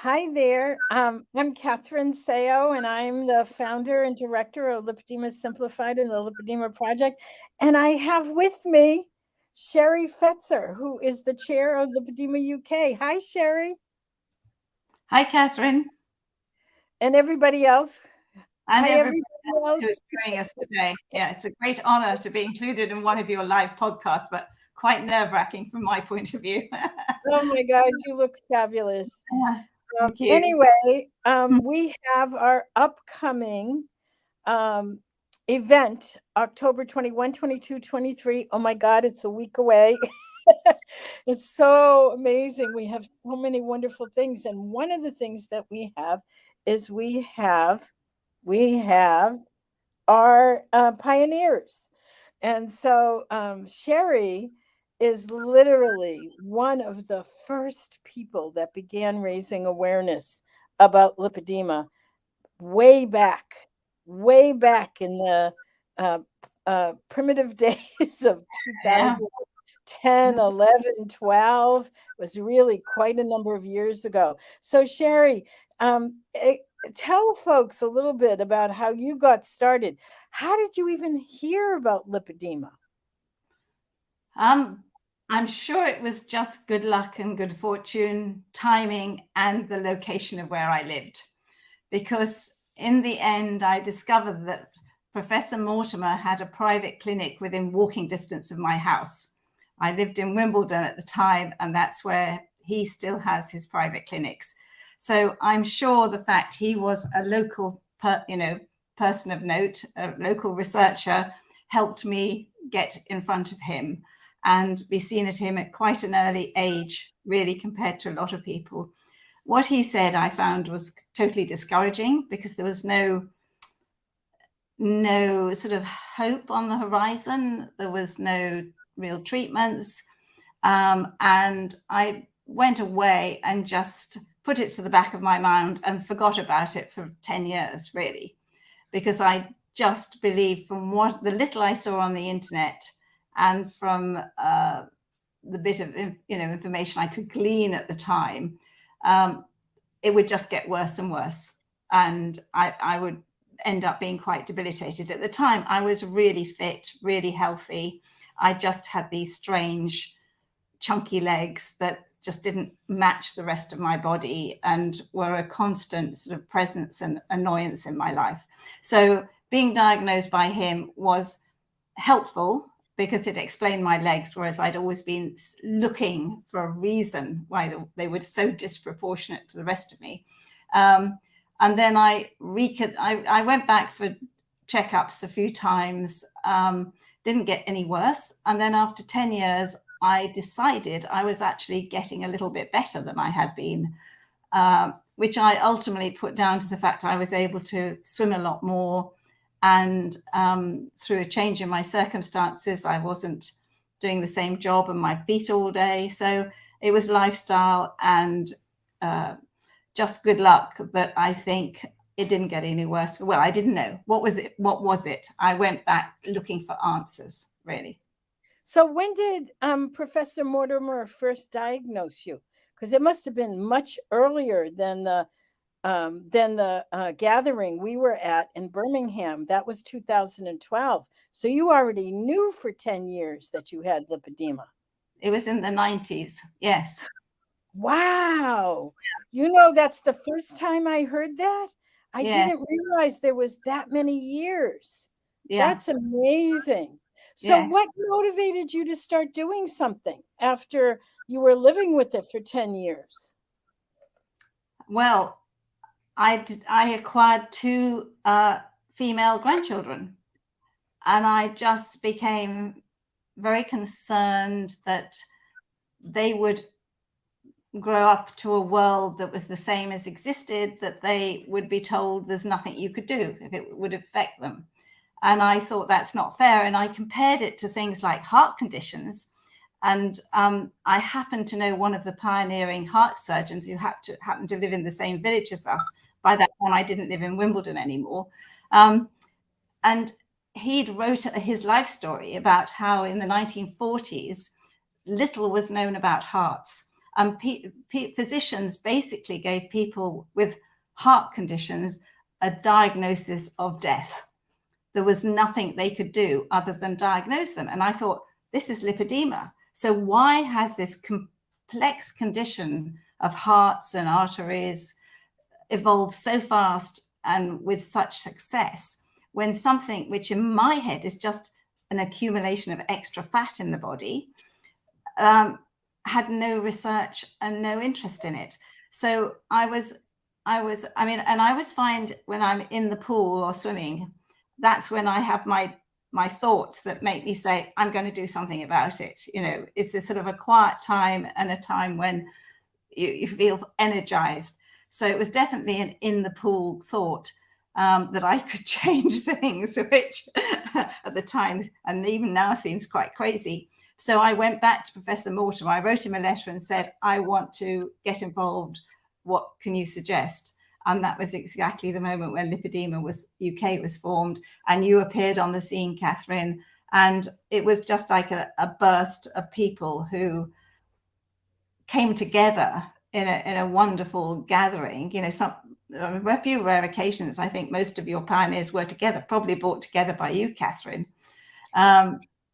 Hi there. I'm Catherine Seo, and I'm the founder and director of Lipedema Simplified and the Lipedema Project. And I have with me Sharie Fetzer, who is the chair of Lipedema UK. Hi, Sharie. Hi, Catherine. And everybody else. And Hi, everybody everybody else who's else. joining us today. Yeah, it's a great honor to be included in one of your live podcasts, but quite nerve-wracking from my point of view. Oh my God, you look fabulous. Thank you. Anyway, we have our upcoming event, October 21, 22, 23. Oh my God, it's a week away. It's so amazing. We have so many wonderful things. And one of the things that we have is we have our pioneers. And so Sharie is literally one of the first people that began raising awareness about lipedema way back, way back in the uh, primitive days of Yeah. 2010, 11, 12. It was really quite a number of years ago. So, Sharie, tell folks a little bit about how you got started. How did you even hear about lipedema? I'm sure it was just good luck and good fortune, timing, and the location of where I lived. Because in the end, I discovered that Professor Mortimer had a private clinic within walking distance of my house. I lived in Wimbledon at the time, and that's where he still has his private clinics. So I'm sure the fact he was a local, person of note, a local researcher, helped me get in front of him and be seen at him at quite an early age, really, compared to a lot of people. What he said, I found, was totally discouraging because there was no sort of hope on the horizon. There was no real treatments. And I went away and just put it to the back of my mind and forgot about it for 10 years, really, because I just believed from what the little I saw on the internet and from the bit of information I could glean at the time, it would just get worse and worse. And I would end up being quite debilitated. At the time, I was really fit, really healthy. I just had these strange, chunky legs that just didn't match the rest of my body and were a constant sort of presence and annoyance in my life. So being diagnosed by him was helpful because it explained my legs, whereas I'd always been looking for a reason why they were so disproportionate to the rest of me. And then I went back for checkups a few times, didn't get any worse. And then after 10 years, I decided I was actually getting a little bit better than I had been, which I ultimately put down to the fact I was able to swim a lot more. And through a change in my circumstances, I wasn't doing the same job on my feet all day. So it was lifestyle and just good luck that I think it didn't get any worse. Well, I didn't know. What was it? What was it? I went back looking for answers, really. So, when did Professor Mortimer first diagnose you? Because it must have been much earlier than the gathering we were at in Birmingham. That was 2012. So you already knew for 10 years that you had lipedema. It was in the 90s. Yes. Wow. That's the first time I heard that. I Yes. didn't realize there was that many years. Yeah. That's amazing. So Yeah. what motivated you to start doing something after you were living with it for 10 years? Well, I acquired two female grandchildren, and I just became very concerned that they would grow up to a world that was the same as existed, that they would be told there's nothing you could do if it would affect them. And I thought that's not fair. And I compared it to things like heart conditions. And I happened to know one of the pioneering heart surgeons who happened to live in the same village as us. By that time, I didn't live in Wimbledon anymore. And he'd wrote his life story about how in the 1940s, little was known about hearts. And physicians basically gave people with heart conditions a diagnosis of death. There was nothing they could do other than diagnose them. And I thought, this is lipedema. So why has this complex condition of hearts and arteries evolved so fast and with such success, when something which in my head is just an accumulation of extra fat in the body had no research and no interest in it? So I mean, and I always find when I'm in the pool or swimming, that's when I have my thoughts that make me say, I'm going to do something about it. You know, it's this sort of a quiet time and a time when you feel energized. So it was definitely an in the pool thought that I could change things, which at the time and even now seems quite crazy. So I went back to Professor Mortimer. I wrote him a letter and said, I want to get involved. What can you suggest? And that was exactly the moment when Lipedema UK was formed, and you appeared on the scene, Catherine. And it was just like a burst of people who came together in a wonderful gathering. You know, a few rare occasions, I think most of your pioneers were together, probably brought together by you, Catherine.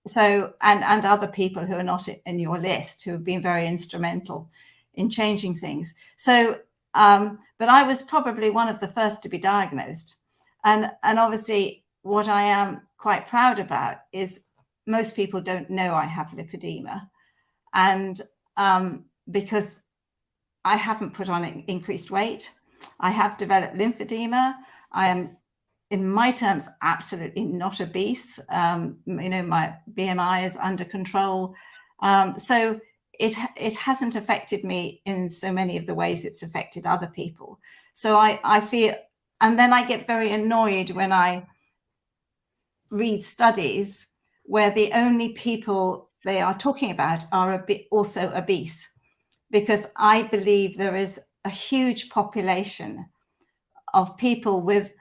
So, and other people who are not in your list, who have been very instrumental in changing things. So, but I was probably one of the first to be diagnosed. And obviously what I am quite proud about is most people don't know I have lipedema. And because I haven't put on increased weight, I have developed lymphedema. I am, in my terms, absolutely not obese. You know, my BMI is under control. So it hasn't affected me in so many of the ways it's affected other people. So I feel, and then I get very annoyed when I read studies where the only people they are talking about are also obese, because I believe there is a huge population of people with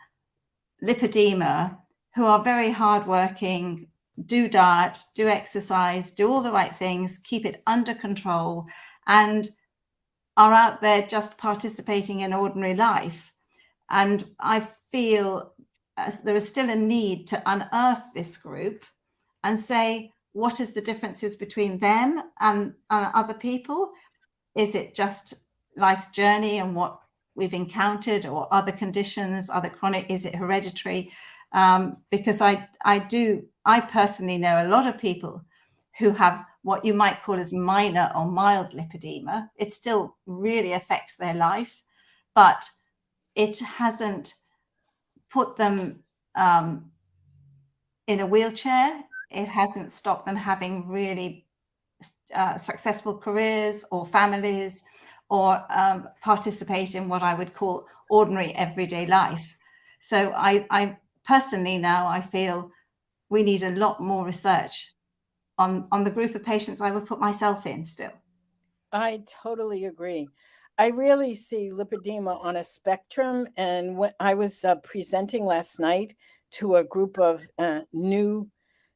lipedema who are very hardworking, do diet, do exercise, do all the right things, keep it under control, and are out there just participating in ordinary life. And I feel there is still a need to unearth this group and say, what is the differences between them and other people? Is it just life's journey and what we've encountered, or other conditions, other chronic, is it hereditary? Because I personally know a lot of people who have what you might call as minor or mild lipedema. It still really affects their life, but it hasn't put them in a wheelchair. It hasn't stopped them having really successful careers or families, or participate in what I would call ordinary everyday life. So I personally now, I feel we need a lot more research on the group of patients I would put myself in still. I totally agree. I really see lipedema on a spectrum. And when I was presenting last night to a group of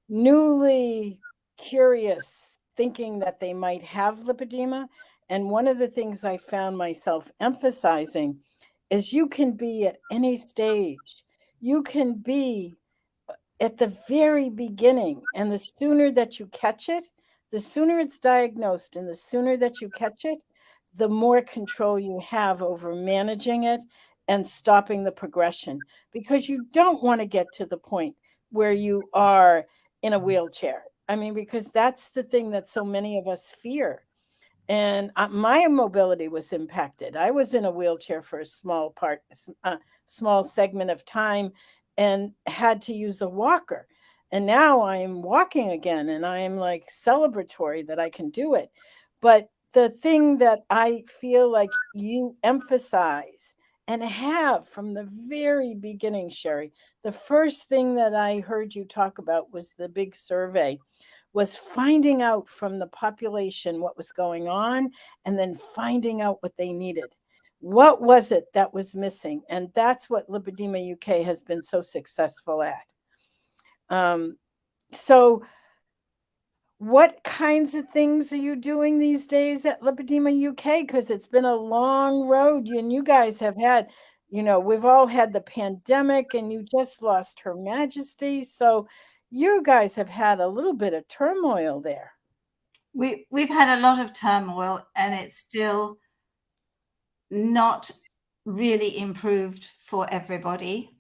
newly curious, thinking that they might have lipedema, and one of the things I found myself emphasizing is you can be at any stage. You can be at the very beginning, and the sooner that you catch it, the sooner it's diagnosed, and the sooner that you catch it, the more control you have over managing it and stopping the progression, because you don't want to get to the point where you are in a wheelchair. I mean, because that's the thing that so many of us fear. And my mobility was impacted. I was in a wheelchair for a small segment of time, and had to use a walker. And now I'm walking again, and I am like celebratory that I can do it. But the thing that I feel like you emphasize and have from the very beginning, Sharie, the first thing that I heard you talk about was the big survey, was finding out from the population what was going on, and then finding out what they needed. What was it that was missing? And that's what Lipedema UK has been so successful at. So What kinds of things are you doing these days at Lipedema UK? Because it's been a long road, and you guys have had, we've all had the pandemic, and you just lost Her Majesty. So you guys have had a little bit of turmoil there. We've had a lot of turmoil, and it's still not really improved for everybody.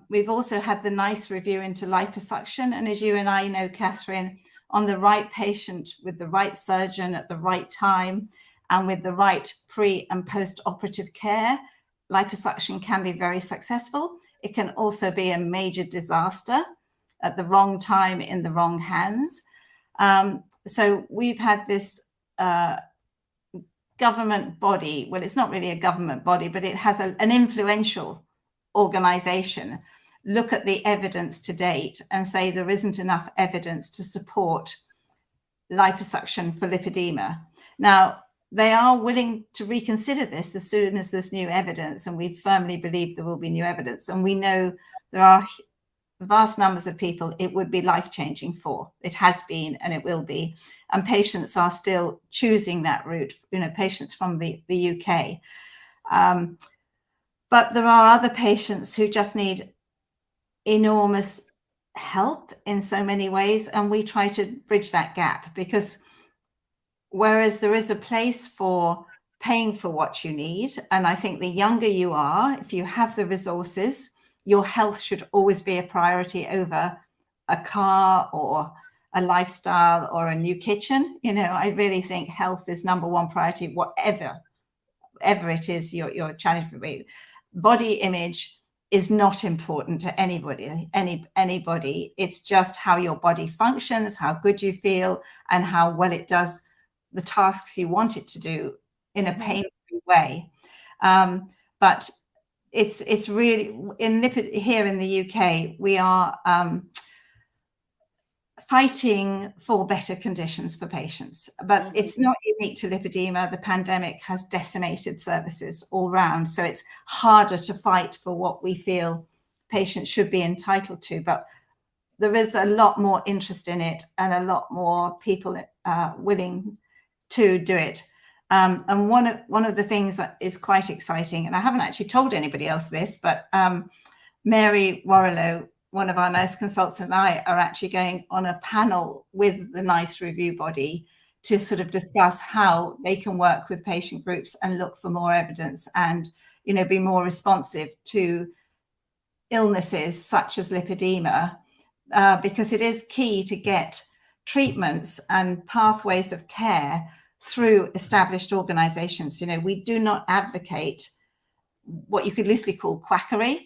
We've also had the NICE review into liposuction, and as you and I know, Catherine, on the right patient with the right surgeon at the right time and with the right pre and post-operative care, liposuction can be very successful. It can also be a major disaster at the wrong time in the wrong hands. So we've had this government body, well, it's not really a government body, but it has an influential organization, look at the evidence to date and say there isn't enough evidence to support liposuction for lipedema. Now, they are willing to reconsider this as soon as there's new evidence, and we firmly believe there will be new evidence. And we know there are vast numbers of people it would be life-changing for. It has been and it will be. And patients are still choosing that route, patients from the UK. But there are other patients who just need enormous help in so many ways. And we try to bridge that gap, because whereas there is a place for paying for what you need, and I think the younger you are, if you have the resources, your health should always be a priority over a car or a lifestyle or a new kitchen. I really think health is number one priority, whatever it is your challenge for me. Body image is not important to anybody. It's just how your body functions, how good you feel, and how well it does the tasks you want it to do in a pain-free way. But it's really here in the UK, we are fighting for better conditions for patients, but it's not unique to lipedema. The pandemic has decimated services all round, so it's harder to fight for what we feel patients should be entitled to. But there is a lot more interest in it and a lot more people willing to do it. And one of the things that is quite exciting, and I haven't actually told anybody else this, but Mary Warrilow, one of our nurse consultants, and I are actually going on a panel with the NICE review body to sort of discuss how they can work with patient groups and look for more evidence and, be more responsive to illnesses such as lipedema, because it is key to get treatments and pathways of care through established organizations. We do not advocate what you could loosely call quackery.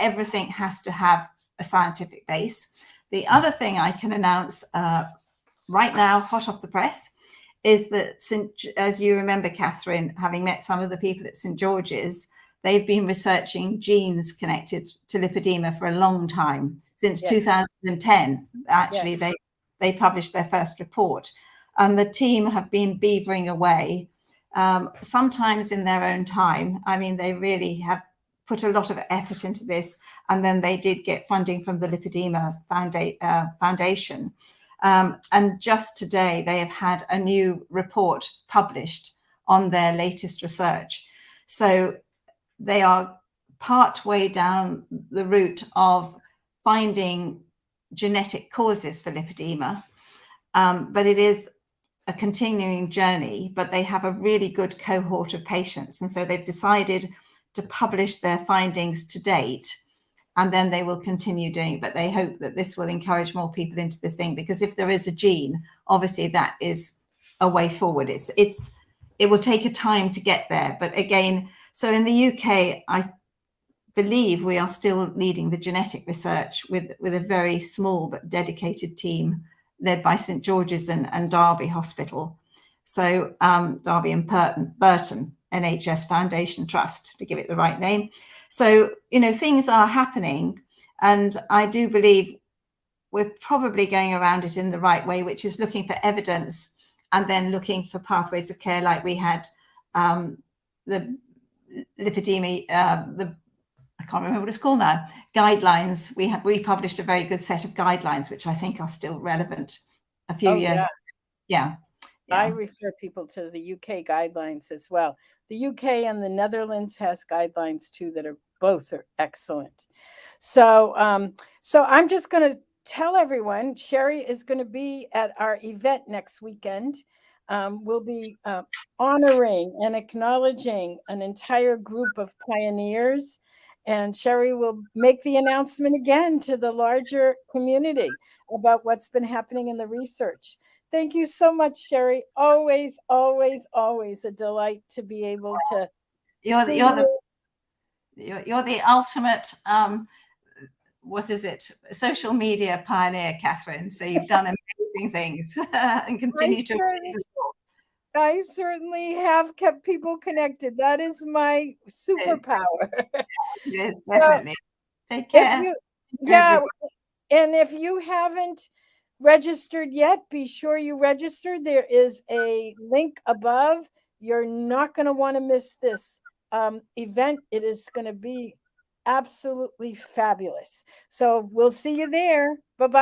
Everything has to have a scientific base. The other thing I can announce right now, hot off the press, is that as you remember, Catherine, having met some of the people at St. George's, they've been researching genes connected to lipedema for a long time, since 2010. Actually, they published their first report, and the team have been beavering away, sometimes in their own time. I mean, they really have put a lot of effort into this, and then they did get funding from the Lipedema Foundation. And just today, they have had a new report published on their latest research. So they are part way down the route of finding genetic causes for lipedema, but it is a continuing journey. But they have a really good cohort of patients, and so they've decided to publish their findings to date, and then they will continue doing it. But they hope that this will encourage more people into this thing, because if there is a gene, obviously that is a way forward. It will take a time to get there, but again, so in the UK, I believe we are still leading the genetic research with a very small but dedicated team led by St. George's and Derby Hospital. So Derby and Burton NHS Foundation Trust, to give it the right name. So, things are happening, and I do believe we're probably going around it in the right way, which is looking for evidence and then looking for pathways of care, like we had the lipedema, I can't remember what it's called now, guidelines. We published a very good set of guidelines, which I think are still relevant a few years. Yeah. I refer people to the UK guidelines as well. The UK and the Netherlands has guidelines too that are both are excellent. So I'm just going to tell everyone Sharie is going to be at our event next weekend. We'll be honoring and acknowledging an entire group of pioneers. And Sharie will make the announcement again to the larger community about what's been happening in the research. Thank you so much, Sharie. Always, always, always a delight to be able to see you. You're the ultimate, what is it, social media pioneer, Catherine. So you've done amazing things and continue to raise the sport. I certainly have kept people connected. That is my superpower. Yes, definitely. So take care. And if you haven't registered yet, be sure you register. There is a link above. You're not going to want to miss this event. It is going to be absolutely fabulous. So we'll see you there. Bye-bye.